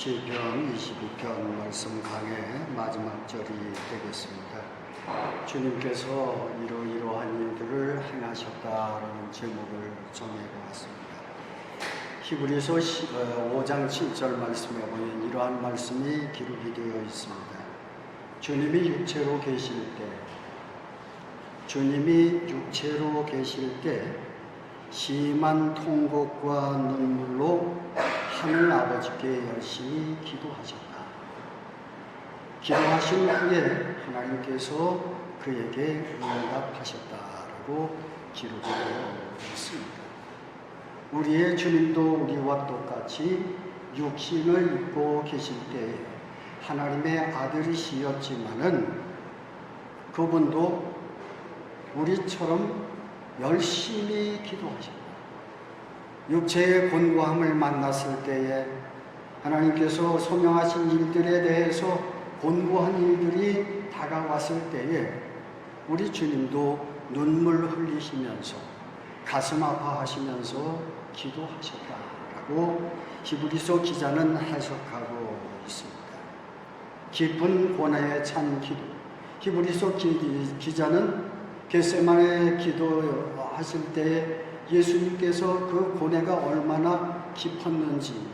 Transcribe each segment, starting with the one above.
시편 22편 말씀 강의 마지막 절이 되겠습니다. 주님께서 이러이러한 일들을 행하셨다라는 제목을 정해보았습니다. 히브리서 5장 7절 말씀에 보면 이러한 말씀이 기록이 되어 있습니다. 주님이 육체로 계실 때 심한 통곡과 눈물로 하늘 아버지께 열심히 기도하셨다. 기도하신 후에 하나님께서 그에게 응답하셨다라고 기록이 되어 있습니다. 우리의 주님도 우리와 똑같이 육신을 입고 계실 때에 하나님의 아들이시였지만은 그분도 우리처럼 열심히 기도하셨다. 육체의 곤고함을 만났을 때에 하나님께서 소명하신 일들에 대해서 곤고한 일들이 다가왔을 때에 우리 주님도 눈물 흘리시면서 가슴 아파하시면서 기도하셨다라고 히브리서 기자는 해석하고 있습니다. 깊은 고뇌에 찬 기도. 히브리서 기자는 겟세마네 기도하실 때 예수님께서 그 고뇌가 얼마나 깊었는지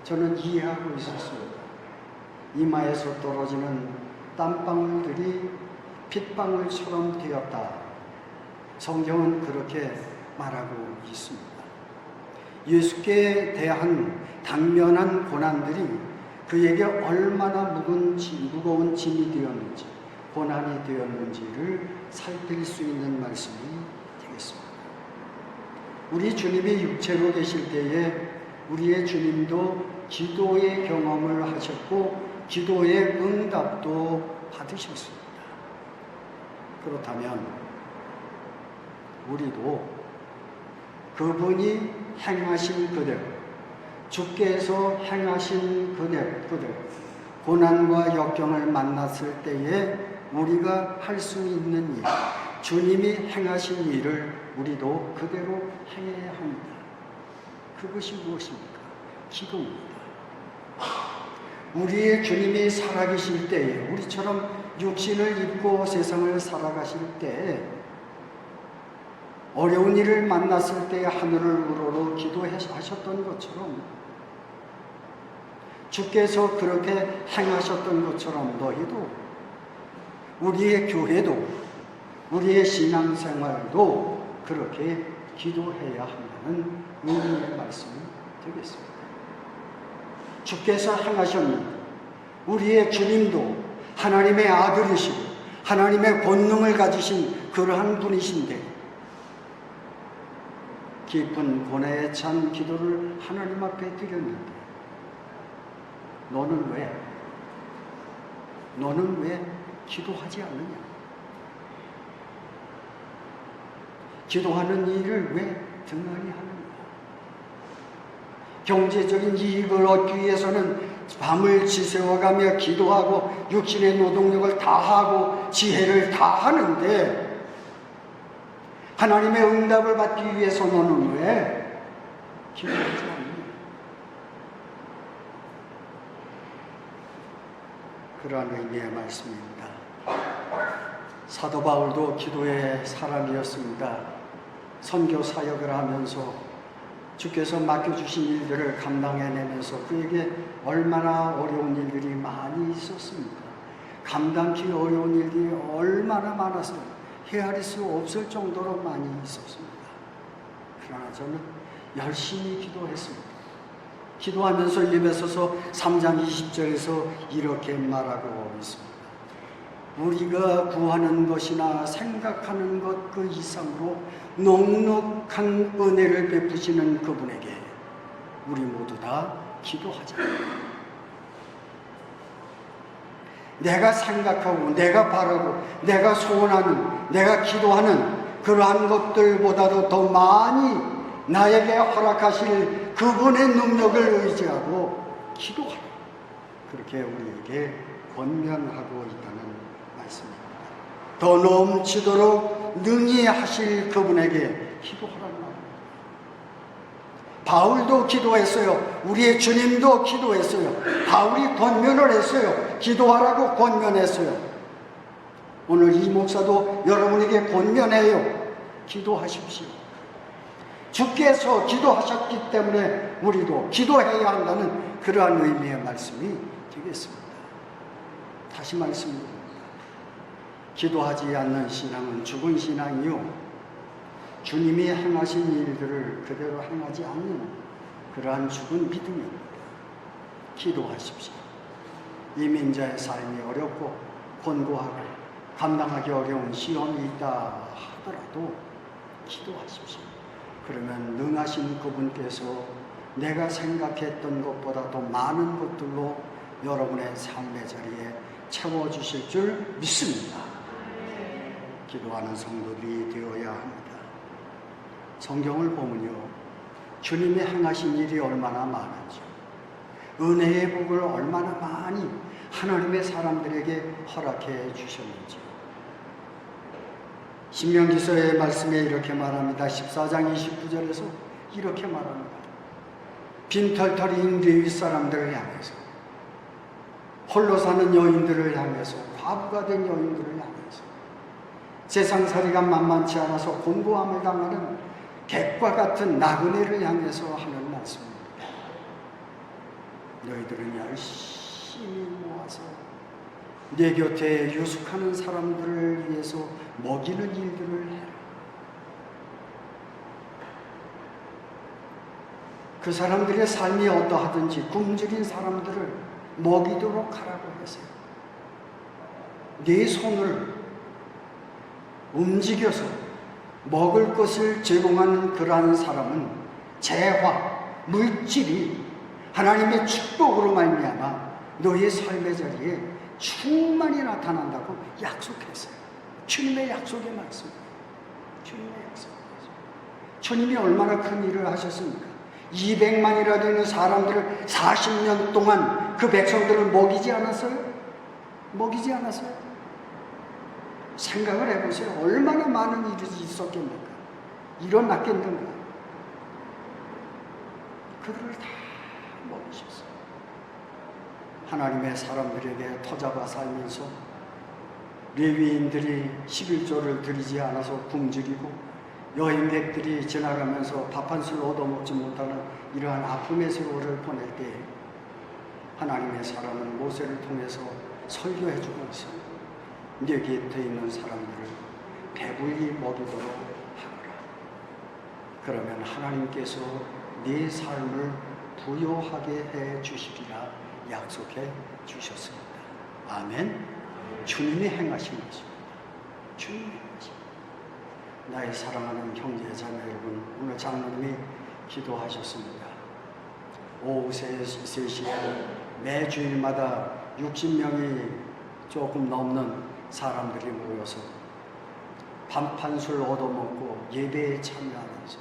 저는 이해하고 있었습니다. 이마에서 떨어지는 땀방울들이 핏방울처럼 되었다. 성경은 그렇게 말하고 있습니다. 예수께 대한 당면한 고난들이 그에게 얼마나 무거운 짐이 되었는지, 고난이 되었는지를 살필 수 있는 말씀이 되겠습니다. 우리 주님이 육체로 계실 때에 우리의 주님도 기도의 경험을 하셨고 기도의 응답도 받으셨습니다. 그렇다면 우리도 그분이 행하신 그대로, 주께서 행하신 그대로 고난과 역경을 만났을 때에 우리가 할 수 있는 일, 주님이 행하신 일을 우리도 그대로 행해야 합니다. 그것이 무엇입니까? 기도입니다. 우리의 주님이 살아계실 때에 우리처럼 육신을 입고 세상을 살아가실 때에 어려운 일을 만났을 때에 하늘을 우러러 기도하셨던 것처럼 주께서 그렇게 행하셨던 것처럼 너희도 우리의 교회도 우리의 신앙생활도 그렇게 기도해야 한다는 의미의 말씀이 되겠습니다. 주께서 행하셨는데 우리의 주님도 하나님의 아들이시고 하나님의 권능을 가지신 그러한 분이신데 깊은 고뇌에 찬 기도를 하나님 앞에 드렸는데 너는 왜 기도하지 않느냐? 기도하는 일을 왜 등한히 하느냐? 경제적인 이익을 얻기 위해서는 밤을 지새워가며 기도하고 육신의 노동력을 다하고 지혜를 다하는데 하나님의 응답을 받기 위해서 너는 왜 기도하지 않느냐? 그러한 의미의 말씀입니다. 사도 바울도 기도의 사람이었습니다. 선교 사역을 하면서 주께서 맡겨주신 일들을 감당해내면서 그에게 얼마나 어려운 일들이 많이 있었습니다. 감당치 어려운 일들이 얼마나 많아서 헤아릴 수 없을 정도로 많이 있었습니다. 그러나 저는 열심히 기도했습니다. 기도하면서 에베소서 3장 20절에서 이렇게 말하고 있습니다. 우리가 구하는 것이나 생각하는 것 그 이상으로 넉넉한 은혜를 베푸시는 그분에게 우리 모두 다 기도하자. 내가 생각하고 내가 바라고 내가 소원하는 내가 기도하는 그러한 것들보다도 더 많이 나에게 허락하실 그분의 능력을 의지하고 기도하라. 그렇게 우리에게 권면하고 있다는 말씀입니다. 더 넘치도록 능히 하실 그분에게 기도하라는 말입니다. 바울도 기도했어요. 우리의 주님도 기도했어요. 바울이 권면을 했어요. 기도하라고 권면했어요. 오늘 이 목사도 여러분에게 권면해요. 기도하십시오. 주께서 기도하셨기 때문에 우리도 기도해야 한다는 그러한 의미의 말씀이 되겠습니다. 다시 말씀드립니다. 기도하지 않는 신앙은 죽은 신앙이요, 주님이 행하신 일들을 그대로 행하지 않는 그러한 죽은 믿음입니다. 기도하십시오. 이민자의 삶이 어렵고 곤고하고 감당하기 어려운 시험이 있다 하더라도 기도하십시오. 그러면 능하신 그분께서 내가 생각했던 것보다 더 많은 것들로 여러분의 삶의 자리에 채워주실 줄 믿습니다. 기도하는 성도들이 되어야 합니다. 성경을 보면요, 주님이 행하신 일이 얼마나 많은지, 은혜의 복을 얼마나 많이 하나님의 사람들에게 허락해 주셨는지. 신명기서의 말씀에 이렇게 말합니다. 14장 29절에서 이렇게 말합니다. 빈털터리인 레위 사람들을 향해서, 홀로 사는 여인들을 향해서, 과부가 된 여인들을 향해서, 세상살이가 만만치 않아서 곤고함을 당하는 객과 같은 나그네를 향해서 하는 말씀입니다. 너희들은 열심히 모아서 내 곁에 유숙하는 사람들을 위해서 먹이는 일들을 해라. 그 사람들의 삶이 어떠하든지 굶주린 사람들을 먹이도록 하라고 했어요. 네 손을 움직여서 먹을 것을 제공하는 그러한 사람은 재화, 물질이 하나님의 축복으로 말미암아 너의 삶의 자리에 충만히 나타난다고 약속했어요. 주님의 약속의 말씀. 주님의 약속의 말씀. 주님이 얼마나 큰 일을 하셨습니까? 200만이나 되는 사람들을 40년 동안 그 백성들을 먹이지 않았어요? 먹이지 않았어요? 생각을 해보세요. 얼마나 많은 일이 있었겠는가? 일어났겠는가? 그들을 다 먹이셨어요. 하나님의 사람들에게 터잡아 살면서 레위인들이 11조를 드리지 않아서 굶주리고 여행객들이 지나가면서 밥 한 술 얻어먹지 못하는 이러한 아픔의 세월을 보낼 때 하나님의 사람은 모세를 통해서 설교해주고 있어요. 네 곁에 있는 사람들을 배불리 먹이도록 하거라. 그러면 하나님께서 네 삶을 부요하게 해 주시리라 약속해 주셨습니다. 아멘. 주님이 행하신 것입니다. 주님이 행하신 것입니다. 나의 사랑하는 형제 자매 여러분, 오늘 장로님이 기도하셨습니다. 오후 3시에 매주일마다 60명이 조금 넘는 사람들이 모여서 반판술 얻어먹고 예배에 참여하면서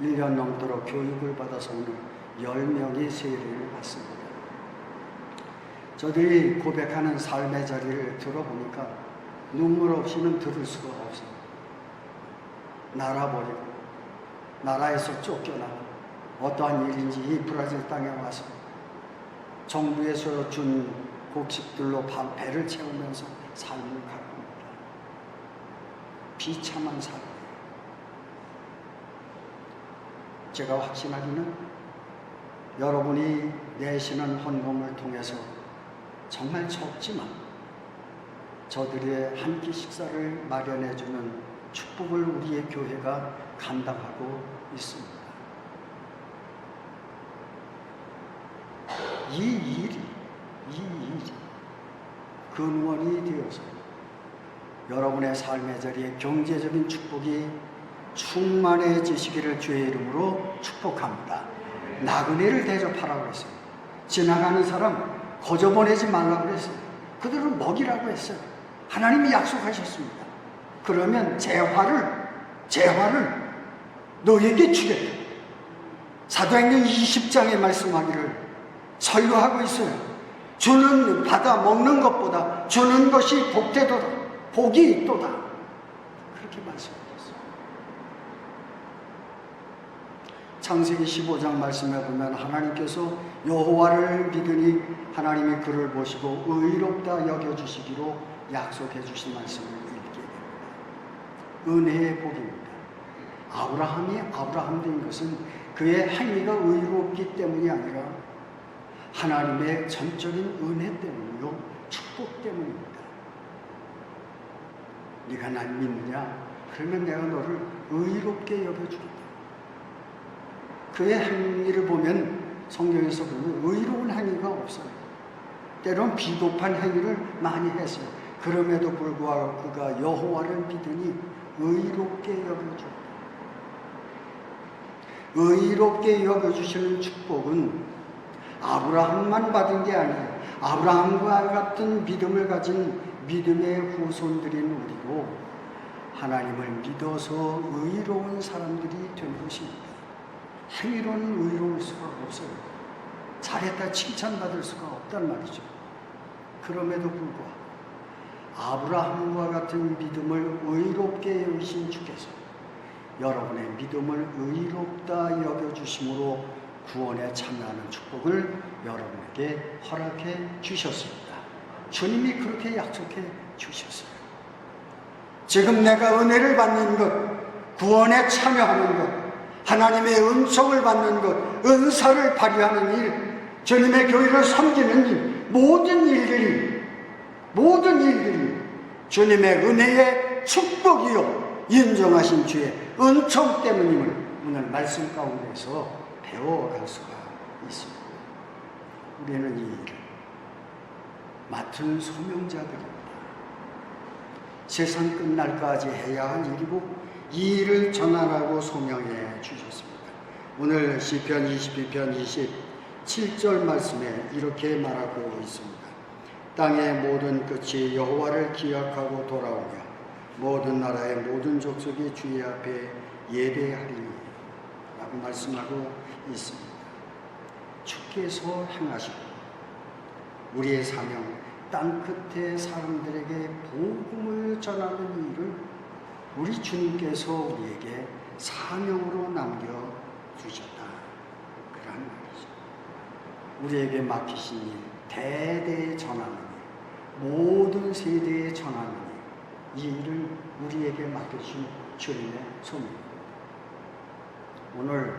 1년 넘도록 교육을 받아서 오늘 10명이 세례를 받습니다. 저들이 고백하는 삶의 자리를 들어보니까 눈물 없이는 들을 수가 없어요. 나라 버리고 나라에서 쫓겨나고 어떠한 일인지 이 브라질 땅에 와서 정부에서 준 곡식들로 배를 채우면서 삶을 가릅니다. 비참한 삶. 제가 확신하기는 여러분이 내시는 헌금을 통해서 정말 적지만 저들의 한 끼 식사를 마련해주는 축복을 우리의 교회가 감당하고 있습니다. 이 일이 근원이 되어서 여러분의 삶의 자리에 경제적인 축복이 충만해지시기를 주의 이름으로 축복합니다. 나그네를 대접하라고 했어요. 지나가는 사람 거저 보내지 말라고 했어요. 그들은 먹이라고 했어요. 하나님이 약속하셨습니다. 그러면 재화를 너에게 주겠다. 사도행전 20장에 말씀하기를 설교하고 있어요. 주는 받아 먹는 것보다 주는 것이 복되도다. 복이 있도다. 그렇게 말씀하셨어요. 창세기 15장 말씀에 보면 하나님께서 여호와를 믿으니 하나님이 그를 보시고 의롭다 여겨주시기로 약속해 주신 말씀을 읽게 됩니다. 은혜의 복입니다. 아브라함이 아브라함 된 것은 그의 행위가 의롭기 때문이 아니라 하나님의 전적인 은혜 때문이요 축복 때문입니다. 네가 날 믿느냐? 그러면 내가 너를 의롭게 여겨주겠다. 그의 행위를 보면 성경에서 보면 의로운 행위가 없어요. 때론 비겁한 행위를 많이 했어요. 그럼에도 불구하고 그가 여호와를 믿으니 의롭게 여겨주었다. 의롭게 여겨주시는 축복은 아브라함만 받은 게 아니에요. 아브라함과 같은 믿음을 가진 믿음의 후손들인 우리도 하나님을 믿어서 의로운 사람들이 된 것입니다. 행위로는 의로울 수가 없어요. 잘했다 칭찬받을 수가 없단 말이죠. 그럼에도 불구하고 아브라함과 같은 믿음을 의롭게 여기신 주께서 여러분의 믿음을 의롭다 여겨주심으로 구원에 참여하는 축복을 여러분에게 허락해 주셨습니다. 주님이 그렇게 약속해 주셨어요. 지금 내가 은혜를 받는 것, 구원에 참여하는 것, 하나님의 은총을 받는 것, 은사를 발휘하는 일, 주님의 교회를 섬기는 일, 모든 일들이 주님의 은혜의 축복이요 인정하신 주의 은총 때문임을 오늘 말씀 가운데서 배워갈 수가 있습니다. 우리는 이 일을 맡은 소명자들입니다. 세상 끝날까지 해야 할 일이고 이 일을 전하라고 소명해 주셨습니다. 오늘 시편 22편 27절 말씀에 이렇게 말하고 있습니다. 땅의 모든 끝이 여호와를 기억하고 돌아오며 모든 나라의 모든 족속이 주의 앞에 예배하리니 라고 말씀하고 있습니다. 주께서 행하시고 우리의 사명, 땅끝의 사람들에게 복음을 전하는 일을 우리 주님께서 우리에게 사명으로 남겨주셨다. 그런 말이죠. 우리에게 맡기신 일, 대대에 전하는 일, 모든 세대에 전하는 일, 이 일을 우리에게 맡겨주신 주님의 소명입니다. 오늘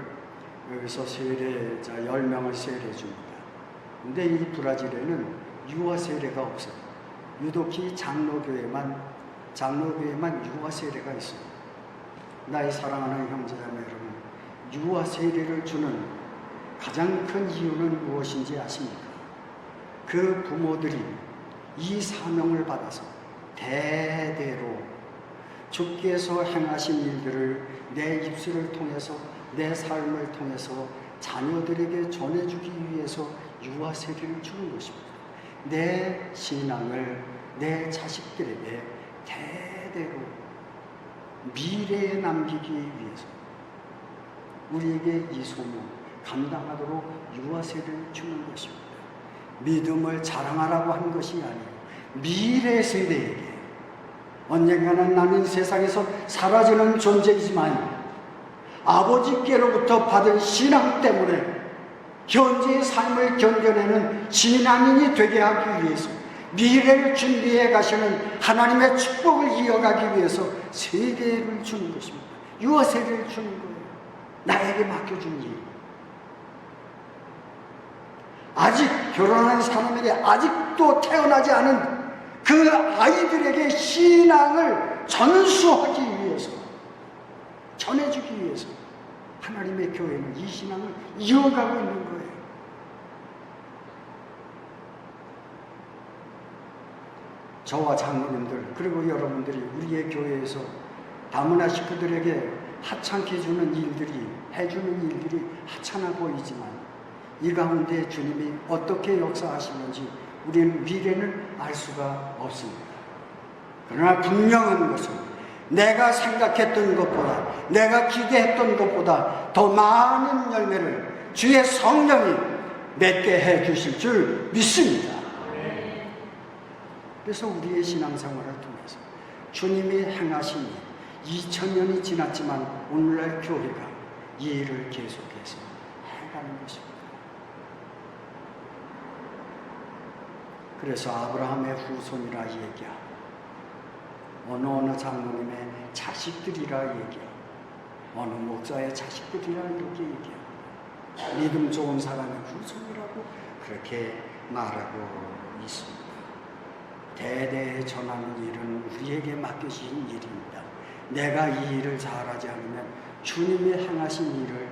여기서 세례자 10명을 세례해 줍니다. 근데 이 브라질에는 유아 세례가 없어요. 유독히 장로교회만 유아 세례가 있어요. 나의 사랑하는 형제자매 여러분, 유아 세례를 주는 가장 큰 이유는 무엇인지 아십니까? 그 부모들이 이 사명을 받아서 대대로 주께서 행하신 일들을 내 입술을 통해서 내 삶을 통해서 자녀들에게 전해주기 위해서 유아 세례를 주는 것입니다. 내 신앙을 내 자식들에게 대대로 미래에 남기기 위해서 우리에게 이 소명 감당하도록 유아 세례를 주는 것입니다. 믿음을 자랑하라고 한 것이 아니에요. 미래 세대에게 언젠가는 나는 세상에서 사라지는 존재이지만 아버지께로부터 받은 신앙 때문에 현재의 삶을 견뎌내는 신앙인이 되게 하기 위해서 미래를 준비해 가시는 하나님의 축복을 이어가기 위해서 세례를 주는 것입니다. 유아 세례를 주는 거예요. 나에게 맡겨준 일. 아직 결혼한 사람에게 아직도 태어나지 않은 그 아이들에게 신앙을 전수하기 위해서, 전해주기 위해서 하나님의 교회는 이 신앙을 이어가고 있는 거예요. 저와 장로님들 그리고 여러분들이 우리의 교회에서 다문화 식구들에게 하찮게 주는 일들이, 해주는 일들이 하찮아 보이지만 이 가운데 주님이 어떻게 역사하시는지 우리는 미래는 알 수가 없습니다. 그러나 분명한 것은 내가 생각했던 것보다, 내가 기대했던 것보다 더 많은 열매를 주의 성령이 맺게 해 주실 줄 믿습니다. 그래서 우리의 신앙생활을 통해서 주님이 행하신 2000년이 지났지만 오늘날 교회가 이 일을 계속해서 해가는 것입니다. 그래서 아브라함의 후손이라 얘기하고 어느 장로님의 자식들이라 얘기하고 어느 목사의 자식들이라 이렇게 얘기하고 믿음 좋은 사람의 후손이라고 그렇게 말하고 있습니다. 대대에 전하는 일은 우리에게 맡겨진 일입니다. 내가 이 일을 잘하지 않으면 주님이 행하신 일을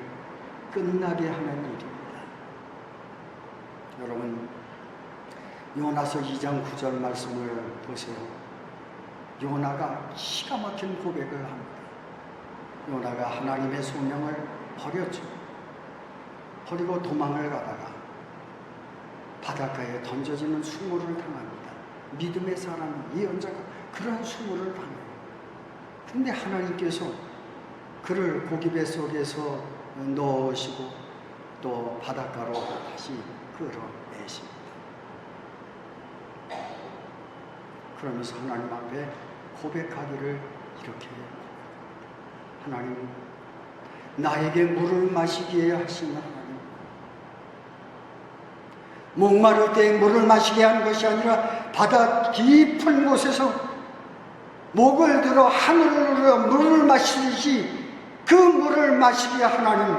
끝나게 하는 일입니다. 여러분, 요나서 2장 9절 말씀을 보세요. 요나가 기가 막힌 고백을 합니다. 요나가 하나님의 소명을 버렸죠. 버리고 도망을 가다가 바닷가에 던져지는 수모를 당합니다. 믿음의 사람, 예언자가 그런 수모를 당해요. 근데 하나님께서 그를 고기배 속에서 넣으시고 또 바닷가로 다시 끌어내십니다. 그러면서 하나님 앞에 고백하기를 이렇게 해요. 하나님, 나에게 물을 마시게 하시는 하나님, 목마를 때 물을 마시게 하는 것이 아니라 바다 깊은 곳에서 목을 들어 하늘을 누려 물을 마시듯이 그 물을 마시게 하나님,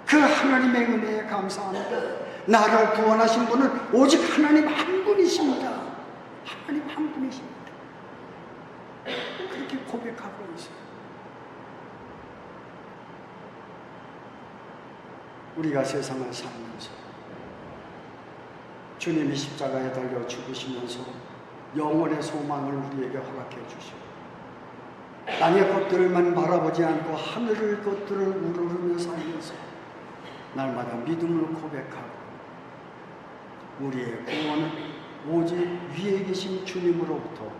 그 하나님의 은혜에 감사합니다. 나를 구원하신 분은 오직 하나님 한 분이십니다. 하나님 한 분이십니다. 그렇게 고백하고 있어요. 우리가 세상을 살면서 주님이 십자가에 달려 죽으시면서 영원의 소망을 우리에게 허락해 주시고 땅의 것들만 바라보지 않고 하늘의 것들을 우러르며 살면서 날마다 믿음을 고백하고 우리의 구원은 오직 위에 계신 주님으로부터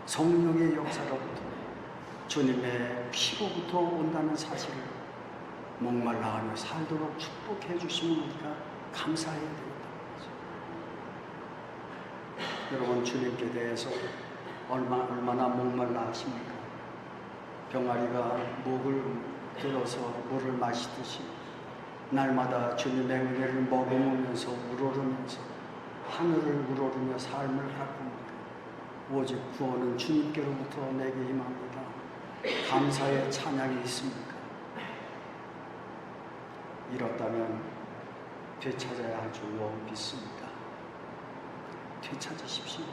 성령의 역사로부터 주님의 피로부터 온다는 사실을 목말라 하며 살도록 축복해 주시면 우리가 감사해야 되겠다는 거죠. 여러분, 주님께 대해서 얼마나 목말라 하십니까? 병아리가 목을 들어서 물을 마시듯이 날마다 주님의 은혜를 머금으면서 우러르면서 하늘을 우러르며 삶을 가꿉니다. 오직 구원은 주님께로부터 내게 임합니다. 감사의 찬양이 있습니까? 이렇다면 되찾아야 할 줄로 믿습니다. 되찾으십시오.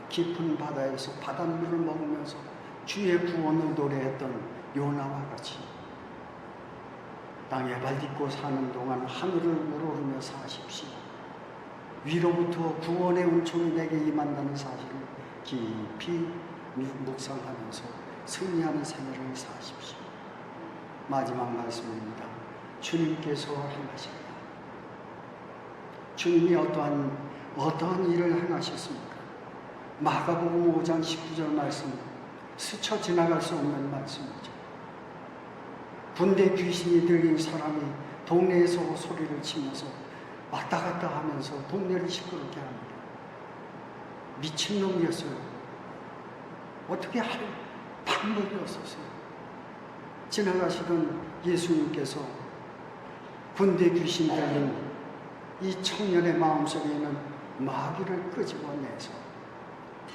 깊은 바다에서 바닷물을 먹으면서 주의 구원을 노래했던 요나와 같이 땅에 발 딛고 사는 동안 하늘을 우러르며 사십시오. 위로부터 구원의 은총이 내게 임한다는 사실을 깊이 묵상하면서 승리하는 생애를 사십시오. 마지막 말씀입니다. 주님께서 행하신다. 주님이 어떠한 일을 행하셨습니까? 마가복음 5장 19절 말씀, 스쳐 지나갈 수 없는 말씀이죠. 군대 귀신이 들린 사람이 동네에서 소리를 치면서 왔다 갔다 하면서 동네를 시끄럽게 합니다. 미친놈이었어요. 어떻게 할 방법이 없었어요. 지나가시던 예수님께서 군대 귀신 들린 이 청년의 마음속에 있는 마귀를 끄집어내서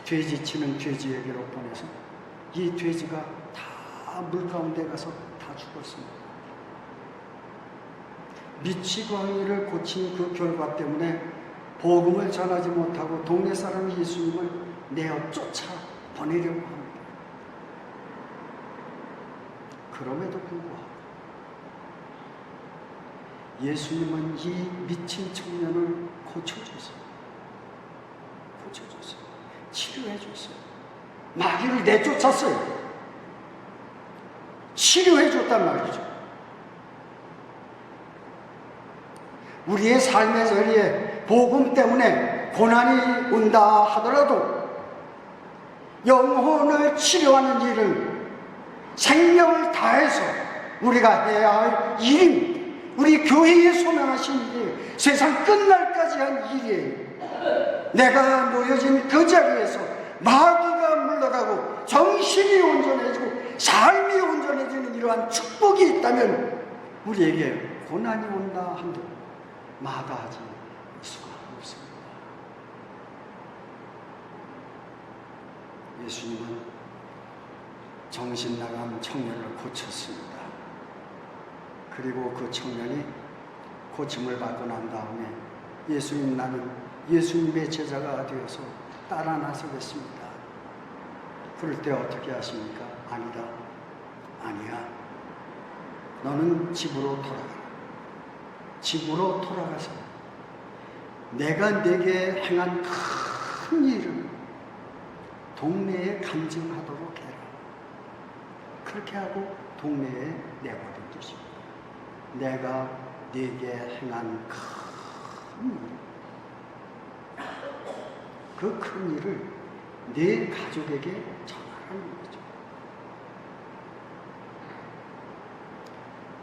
돼지 치는 돼지에게로 보내서 이 돼지가 다 물 가운데 가서 다 죽었습니다. 미치광이를 고친 그 결과 때문에 복음을 전하지 못하고 동네 사람이 예수님을 내어 쫓아 보내려고 합니다. 그럼에도 불구하고 예수님은 이 미친 청년을 고쳐줬어요. 치료해줬어요. 마귀를 내쫓았어요. 치료해줬단 말이죠. 우리의 삶의 자리에 복음 때문에 고난이 온다 하더라도 영혼을 치료하는 일은 생명을 다해서 우리가 해야 할 일입니다. 우리 교회에 소명하신 일이에요. 세상 끝날까지 한 일이에요. 내가 놓여진 그 자리에서 마귀가 물러가고 정신이 온전해지고 우리의 삶이 온전해지는 이러한 축복이 있다면 우리에게 고난이 온다 한들 마다하지 수가 없습니다. 예수님은 정신 나간 청년을 고쳤습니다. 그리고 그 청년이 고침을 받고 난 다음에 나는 예수님의 제자가 되어서 따라 나서겠습니다. 그럴 때 어떻게 하십니까? 아니다. 아니야. 너는 집으로 돌아가라. 집으로 돌아가서 내가 내게 행한 큰 일을 동네에 간증하도록 해라. 그렇게 하고 동네에 내버려 두십니다. 내가 네게 행한 큰 일, 그 큰 일을 내 가족에게 전하라는 거죠.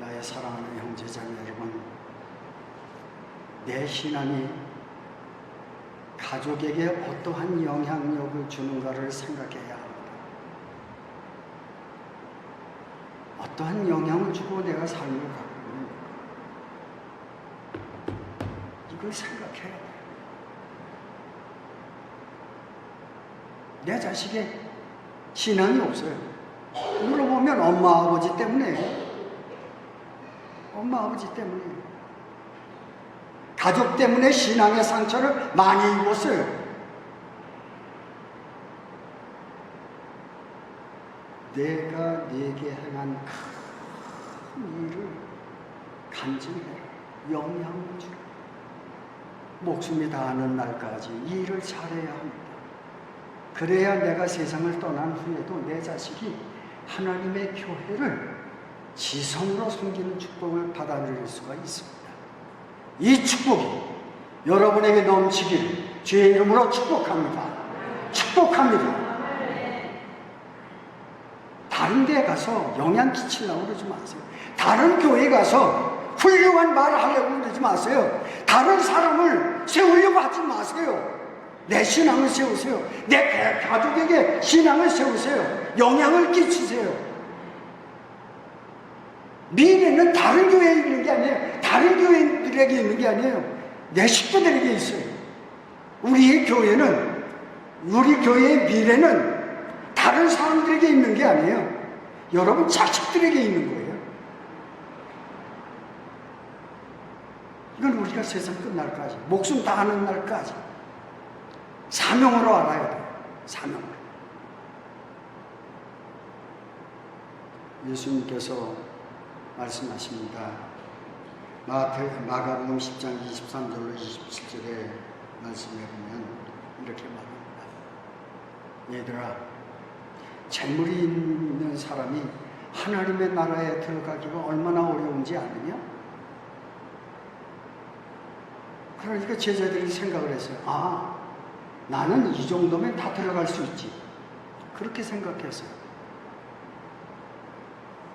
나의 사랑하는 형제자매 여러분, 내 신앙이 가족에게 어떠한 영향력을 주는가를 생각해야 합니다. 어떠한 영향을 주고 내가 삶을 갖고 있는가, 이걸 생각해야 돼요. 내 자식의 신앙이 없어요. 물어보면 엄마 아버지 때문에, 엄마 아버지 때문에, 가족 때문에 신앙의 상처를 많이 입었어요. 내가 네게 행한 큰 일을 간증해라. 영향을 주라. 목숨이 다하는 날까지 이 일을 잘해야 합니다. 그래야 내가 세상을 떠난 후에도 내 자식이 하나님의 교회를 지성으로 섬기는 축복을 받아들일 수가 있습니다. 이 축복이 여러분에게 넘치기를 주의 이름으로 축복합니다. 축복합니다. 다른 데 가서 영향 끼치려고 그러지 마세요. 다른 교회 가서 훌륭한 말을 하려고 그러지 마세요. 다른 사람을 세우려고 하지 마세요. 내 신앙을 세우세요. 내 가족에게 신앙을 세우세요. 영향을 끼치세요. 미래는 다른 교회에 있는 게 아니에요. 다른 교회들에게 있는 게 아니에요. 내 식구들에게 있어요. 우리의 교회는, 우리 교회의 미래는 다른 사람들에게 있는 게 아니에요. 여러분 자식들에게 있는 거예요. 이건 우리가 세상 끝날까지, 목숨 다하는 날까지 사명으로 알아야 돼요. 사명으로. 예수님께서 말씀하십니다. 마가복음 10장 23절로 27절의 말씀에 보면 이렇게 말합니다. 얘들아, 재물이 있는 사람이 하나님의 나라에 들어가기가 얼마나 어려운지 아느냐? 그러니까 제자들이 생각을 했어요. 아, 나는 이 정도면 다 들어갈 수 있지. 그렇게 생각했어요.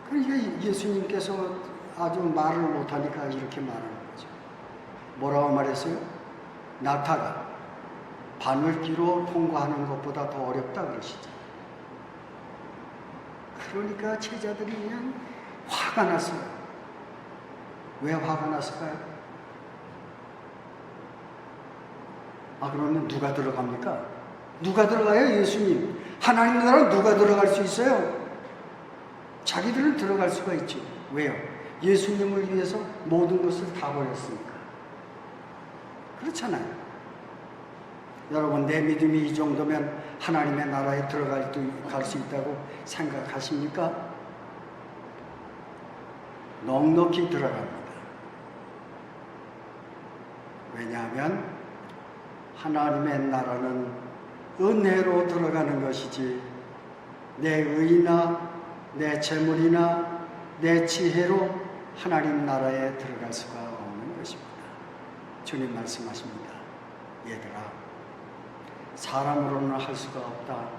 그러니까 예수님께서 아주 말을 못하니까 이렇게 말하는 거죠. 뭐라고 말했어요? 낙타가 바늘기로 통과하는 것보다 더 어렵다 그러시죠. 그러니까 제자들이 그냥 화가 났어요. 왜 화가 났을까요? 아, 그러면 누가 들어갑니까? 누가 들어가요? 예수님. 하나님 나라 누가 들어갈 수 있어요? 자기들은 들어갈 수가 있죠. 왜요? 예수님을 위해서 모든 것을 다 버렸으니까. 그렇잖아요. 여러분, 내 믿음이 이 정도면 하나님의 나라에 들어갈 수 있다고 생각하십니까? 넉넉히 들어갑니다. 왜냐하면 하나님의 나라는 은혜로 들어가는 것이지 내 의나 내 재물이나 내 지혜로 하나님 나라에 들어갈 수가 없는 것입니다. 주님 말씀하십니다. 얘들아, 사람으로는 할 수가 없다.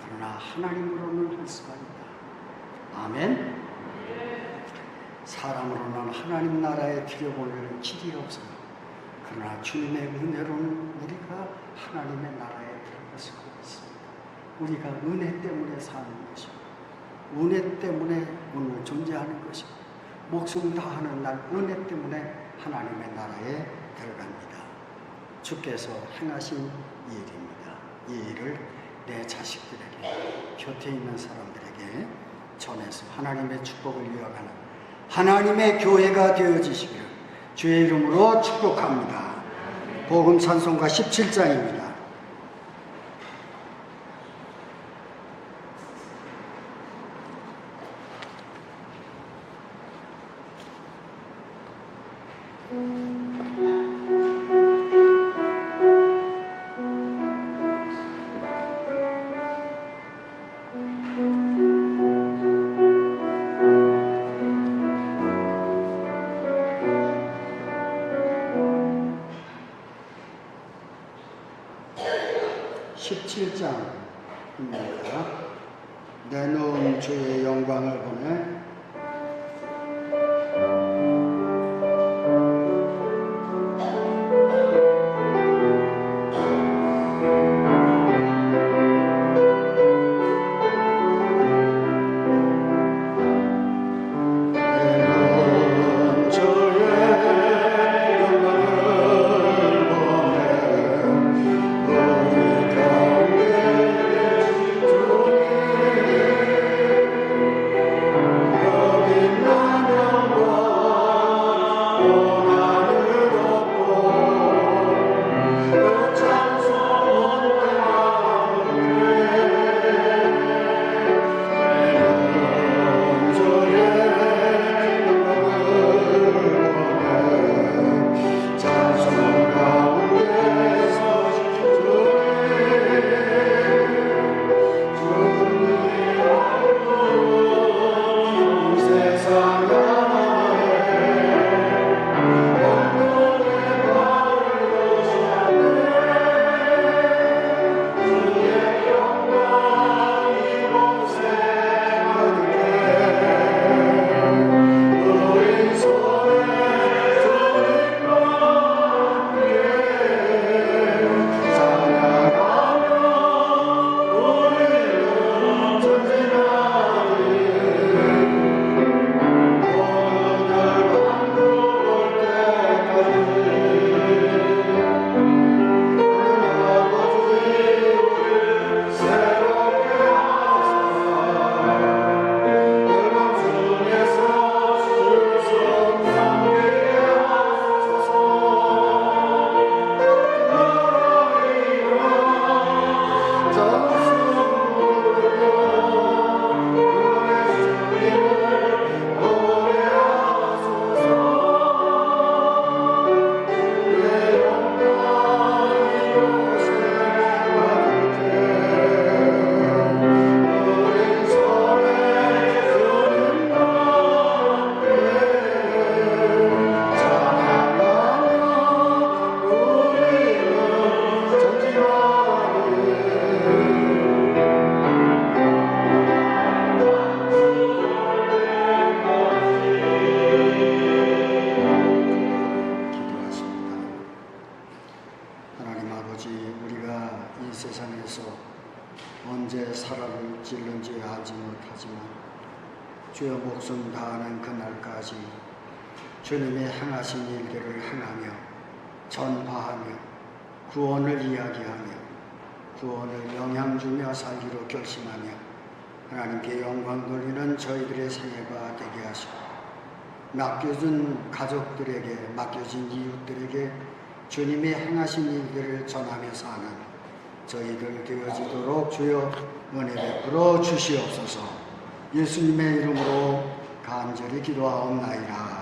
그러나 하나님으로는 할 수가 있다. 아멘. 사람으로는 하나님 나라에 들여보낼 길이 없어요. 그러나 주님의 은혜로는 우리가 하나님의 나라에 들어갈 수가 있습니다. 우리가 은혜 때문에 사는 것입니다. 은혜 때문에 오늘 존재하는 것이고 목숨 다하는 날 은혜 때문에 하나님의 나라에 들어갑니다. 주께서 행하신 이 일입니다. 이 일을 내 자식들에게, 곁에 있는 사람들에게 전해서 하나님의 축복을 이어가는 하나님의 교회가 되어지시기를 주의 이름으로 축복합니다. 복음 찬송가 17장입니다. 내놓은 주의 영광을 보내 주여 목숨 다하는 그날까지 주님의 행하신 일들을 행하며 전파하며 구원을 이야기하며 구원을 영향 주며 살기로 결심하며 하나님께 영광 돌리는 저희들의 생애가 되게 하시고 맡겨준 가족들에게 맡겨진 이웃들에게 주님의 행하신 일들을 전하며 사는 저희들 되어지도록 주여 은혜 베풀어 주시옵소서. 예수님의 이름으로 간절히 기도하옵나이다.